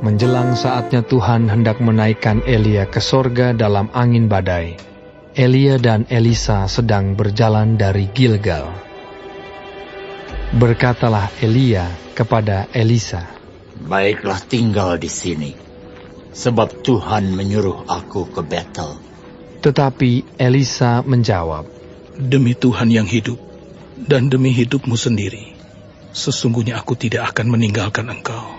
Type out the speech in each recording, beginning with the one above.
Menjelang saatnya Tuhan hendak menaikkan Elia ke sorga dalam angin badai, Elia dan Elisa sedang berjalan dari Gilgal. Berkatalah Elia kepada Elisa, "Baiklah, tinggal di sini, sebab Tuhan menyuruh aku ke Betel." Tetapi Elisa menjawab, "Demi Tuhan yang hidup, dan demi hidupmu sendiri, sesungguhnya aku tidak akan meninggalkan engkau."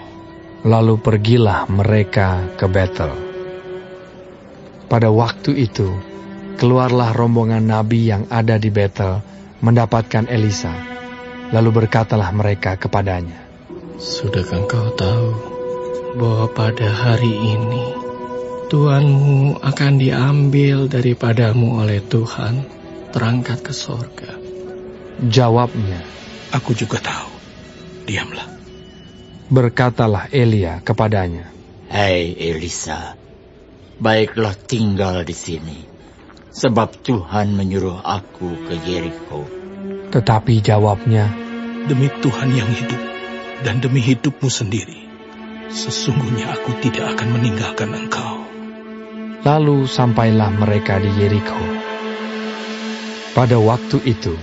Lalu pergilah mereka ke Betel. Pada waktu itu, keluarlah rombongan nabi yang ada di Betel mendapatkan Elisa. Lalu berkatalah mereka kepadanya, "Sudahkah engkau tahu bahwa pada hari ini Tuhanmu akan diambil daripadamu oleh Tuhan, terangkat ke sorga?" Jawabnya, "Aku juga tahu. Diamlah." Berkatalah Elia kepadanya, "Hai Elisa, baiklah tinggal di sini, sebab Tuhan menyuruh aku ke Yeriko." Tetapi jawabnya, "Demi Tuhan yang hidup, dan demi hidupmu sendiri, sesungguhnya aku tidak akan meninggalkan engkau." Lalu sampailah mereka di Yeriko. Pada waktu itu,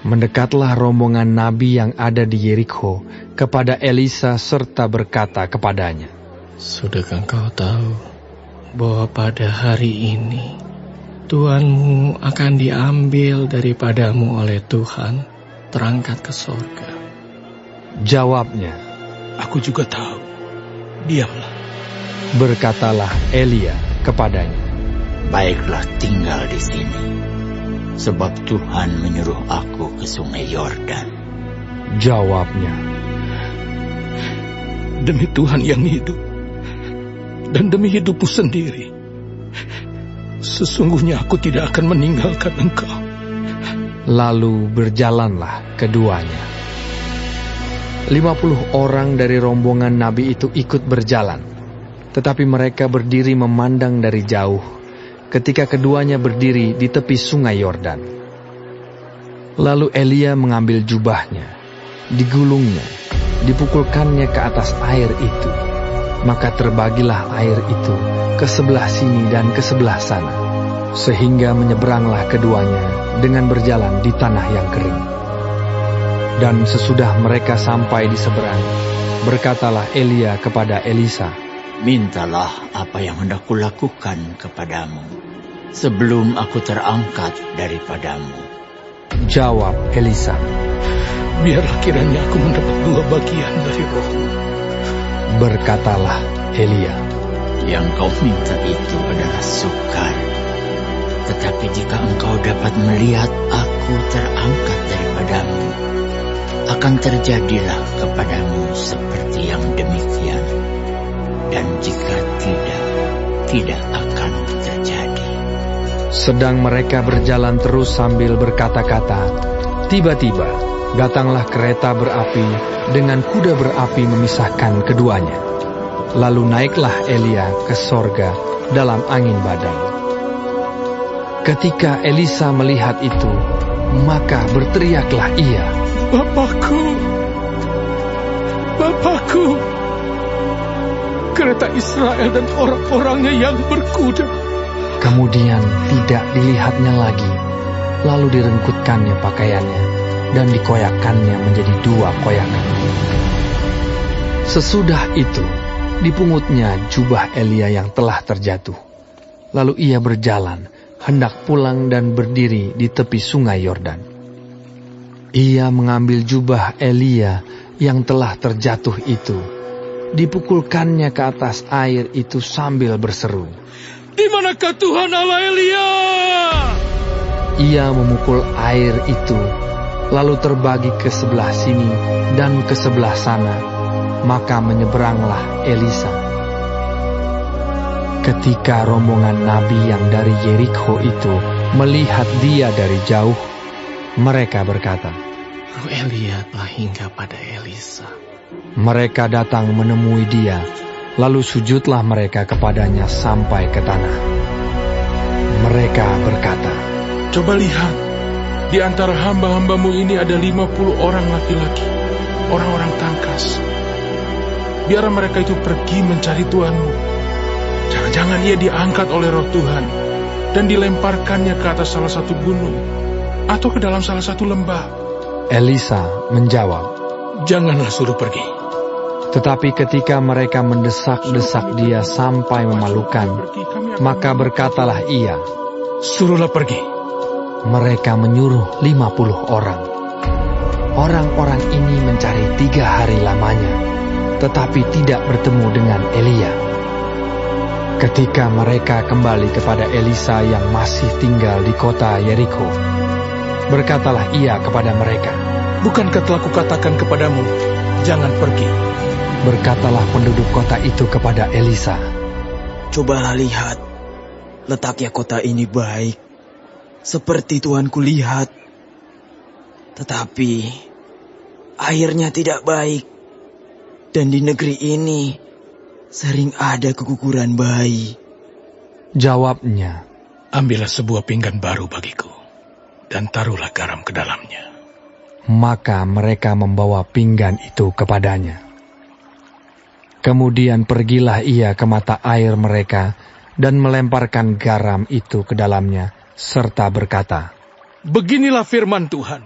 mendekatlah rombongan nabi yang ada di Yeriko kepada Elisa serta berkata kepadanya, "Sudahkah engkau tahu bahwa pada hari ini Tuhanmu akan diambil daripadamu oleh Tuhan, terangkat ke sorga?" Jawabnya, "Aku juga tahu. Diamlah." berkatalah Elia kepadanya, "Baiklah tinggal di sini, sebab Tuhan menyuruh aku ke sungai Yordan." Jawabnya, "Demi Tuhan yang hidup, dan demi hidupmu sendiri, sesungguhnya aku tidak akan meninggalkan engkau." Lalu berjalanlah keduanya. 50 orang dari rombongan nabi itu ikut berjalan, tetapi mereka berdiri memandang dari jauh ketika keduanya berdiri di tepi sungai Yordan. Lalu Elia mengambil jubahnya, digulungnya, dipukulkannya ke atas air itu. Maka terbagilah air itu ke sebelah sini dan ke sebelah sana, sehingga menyeberanglah keduanya dengan berjalan di tanah yang kering. Dan sesudah mereka sampai di seberang, berkatalah Elia kepada Elisa, "Mintalah apa yang hendak kulakukan kepadamu, sebelum aku terangkat daripadamu." Jawab Elisa, "Biarlah kiranya aku mendapat 2 bagian dari rohmu." Berkatalah Elia, "Yang kau minta itu adalah sukar. Tetapi jika engkau dapat melihat aku terangkat daripadamu, akan terjadilah kepadamu seperti yang demikian. Dan jika tidak akan terjadi." Sedang mereka berjalan terus sambil berkata-kata, tiba-tiba datanglah kereta berapi dengan kuda berapi memisahkan keduanya. Lalu naiklah Elia ke sorga dalam angin badai. Ketika Elisa melihat itu, maka berteriaklah ia, "Bapakku! Bapakku! Kereta Israel dan orang-orangnya yang berkuda!" Kemudian tidak dilihatnya lagi, lalu direngkutkannya pakaiannya dan dikoyakkannya menjadi 2 koyakan. Sesudah itu, dipungutnya jubah Elia yang telah terjatuh. Lalu ia berjalan, hendak pulang dan berdiri di tepi sungai Yordan. Ia mengambil jubah Elia yang telah terjatuh itu, dipukulkannya ke atas air itu sambil berseru, "Di manakah Tuhan Allah Elia?" Ia memukul air itu, lalu terbagi ke sebelah sini dan ke sebelah sana, maka menyeberanglah Elisa. Ketika rombongan nabi yang dari Yeriko itu melihat dia dari jauh, mereka berkata, "Roh Elia telah hingga pada Elisa." Mereka datang menemui dia, lalu sujudlah mereka kepadanya sampai ke tanah. Mereka berkata, "Coba lihat, di antara hamba-hambamu ini ada 50 orang laki-laki, orang-orang tangkas. biar mereka itu pergi mencari Tuhanmu. Jangan-jangan ia diangkat oleh roh Tuhan dan dilemparkannya ke atas salah satu gunung atau ke dalam salah satu lembah. Elisa menjawab, Janganlah suruh pergi. tetapi ketika mereka mendesak-desak dia sampai memalukan, maka berkatalah ia, Suruhlah pergi. mereka menyuruh 50 orang. Orang-orang ini mencari 3 hari lamanya, tetapi tidak bertemu dengan Elia. Ketika mereka kembali kepada Elisa yang masih tinggal di kota Yeriko, berkatalah ia kepada mereka, Bukankah telah kukatakan kepadamu, jangan pergi? Berkatalah penduduk kota itu kepada Elisa, Cobalah lihat, letaknya kota ini baik, seperti Tuanku lihat. Tetapi, airnya tidak baik, dan di negeri ini sering ada keguguran bayi. Jawabnya, Ambillah sebuah pinggan baru bagiku, dan taruhlah garam ke dalamnya. maka mereka membawa pinggan itu kepadanya. Kemudian pergilah ia ke mata air mereka dan melemparkan garam itu ke dalamnya, serta berkata, Beginilah firman Tuhan,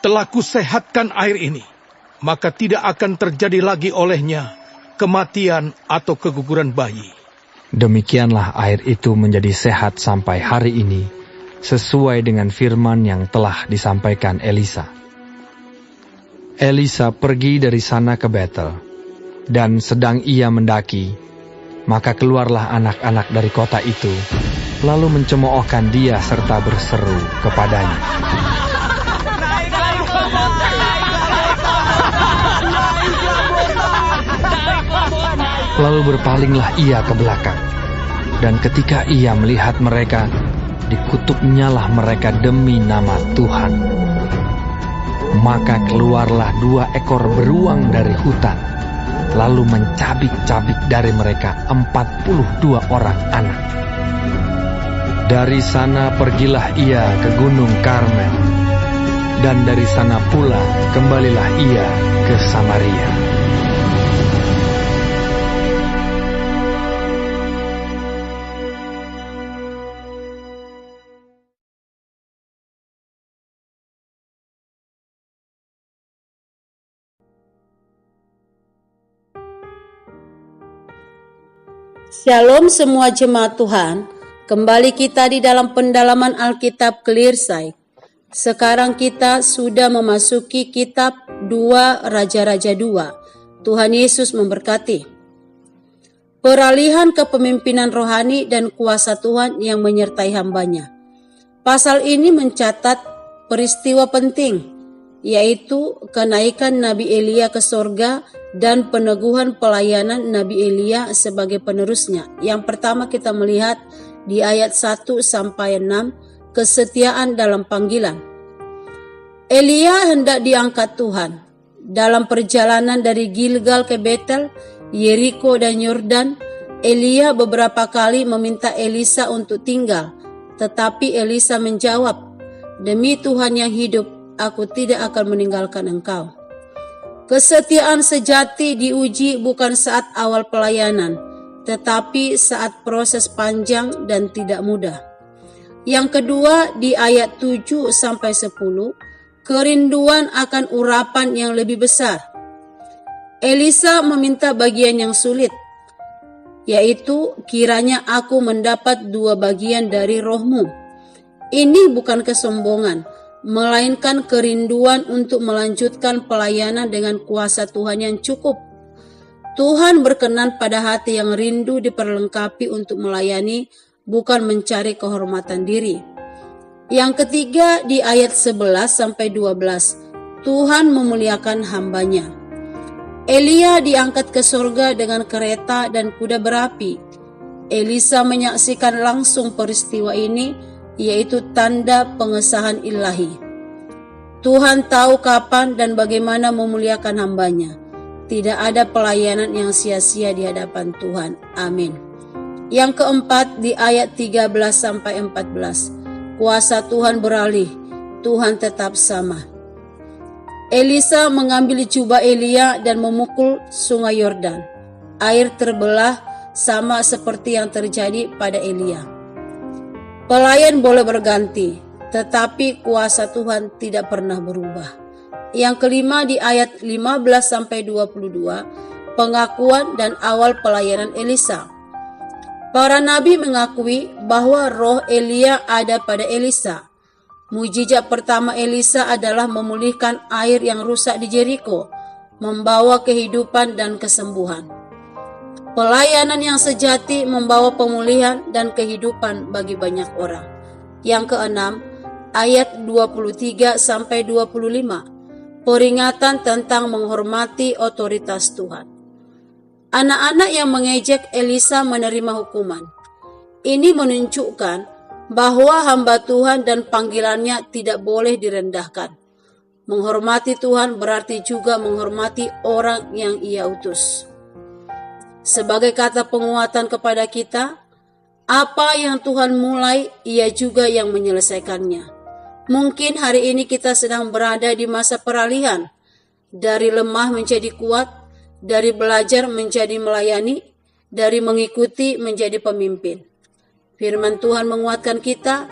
telah kusehatkan air ini, maka tidak akan terjadi lagi olehnya kematian atau keguguran bayi. Demikianlah air itu menjadi sehat sampai hari ini, sesuai dengan firman yang telah disampaikan Elisa. Elisa pergi dari sana ke Betel, dan sedang ia mendaki, maka keluarlah anak-anak dari kota itu, lalu mencemoohkan dia serta berseru kepadanya. Lalu berpalinglah ia ke belakang, dan ketika ia melihat mereka, dikutuknyalah mereka demi nama Tuhan. Maka keluarlah 2 ekor beruang dari hutan, lalu mencabik-cabik dari mereka 42 orang anak. Dari sana pergilah ia ke Gunung Karmel, dan dari sana pula kembalilah ia ke Samaria. Shalom semua jemaat Tuhan, kembali kita di dalam pendalaman Alkitab Clearside. Sekarang kita sudah memasuki kitab 2 Raja-Raja 2. Tuhan Yesus memberkati. Peralihan kepemimpinan rohani dan kuasa Tuhan yang menyertai hambanya. Pasal ini mencatat peristiwa penting, yaitu kenaikan Nabi Elia ke sorga dan peneguhan pelayanan Nabi Elia sebagai penerusnya. Yang pertama kita melihat di ayat 1-6, kesetiaan dalam panggilan. Elia hendak diangkat Tuhan. Dalam perjalanan dari Gilgal ke Betel, Yeriko dan Yordan, Elia beberapa kali meminta Elisa untuk tinggal. Tetapi Elisa menjawab, Demi Tuhan yang hidup, aku tidak akan meninggalkan engkau. Kesetiaan sejati diuji bukan saat awal pelayanan, tetapi saat proses panjang dan tidak mudah. Yang kedua di ayat 7-10, kerinduan akan urapan yang lebih besar. Elisa meminta bagian yang sulit, yaitu kiranya aku mendapat 2 bagian dari rohmu. Ini bukan kesombongan, melainkan kerinduan untuk melanjutkan pelayanan dengan kuasa Tuhan yang cukup. Tuhan berkenan pada hati yang rindu diperlengkapi untuk melayani, bukan mencari kehormatan diri. Yang ketiga di ayat 11-12, Tuhan memuliakan hambanya. Elia diangkat ke surga dengan kereta dan kuda berapi. Elisa menyaksikan langsung peristiwa ini, yaitu tanda pengesahan ilahi. Tuhan tahu kapan dan bagaimana memuliakan hambanya. Tidak ada pelayanan yang sia-sia di hadapan Tuhan. Amin. Yang keempat di ayat 13-14, kuasa Tuhan beralih, Tuhan tetap sama. Elisa mengambil jubah Elia dan memukul sungai Yordan. Air terbelah sama seperti yang terjadi pada Elia. Pelayan boleh berganti, tetapi kuasa Tuhan tidak pernah berubah. Yang kelima di ayat 15-22, pengakuan dan awal pelayanan Elisa. Para nabi mengakui bahwa roh Elia ada pada Elisa. Mujizat pertama Elisa adalah memulihkan air yang rusak di Jeriko, membawa kehidupan dan kesembuhan. Pelayanan yang sejati membawa pemulihan dan kehidupan bagi banyak orang. Yang keenam, ayat 23-25, peringatan tentang menghormati otoritas Tuhan. Anak-anak yang mengejek Elisa menerima hukuman. Ini menunjukkan bahwa hamba Tuhan dan panggilannya tidak boleh direndahkan. Menghormati Tuhan berarti juga menghormati orang yang Ia utus. Sebagai kata penguatan kepada kita, apa yang Tuhan mulai, Ia juga yang menyelesaikannya. Mungkin hari ini kita sedang berada di masa peralihan, dari lemah menjadi kuat, dari belajar menjadi melayani, dari mengikuti menjadi pemimpin. Firman Tuhan menguatkan kita,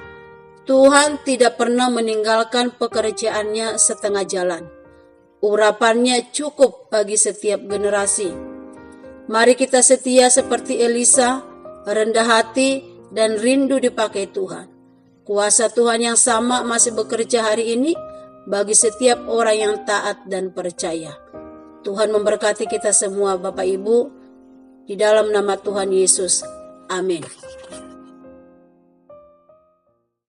Tuhan tidak pernah meninggalkan pekerjaannya setengah jalan. Urapannya cukup bagi setiap generasi. Mari kita setia seperti Elisa, rendah hati dan rindu dipakai Tuhan. Kuasa Tuhan yang sama masih bekerja hari ini bagi setiap orang yang taat dan percaya. Tuhan memberkati kita semua Bapak Ibu, di dalam nama Tuhan Yesus. Amin.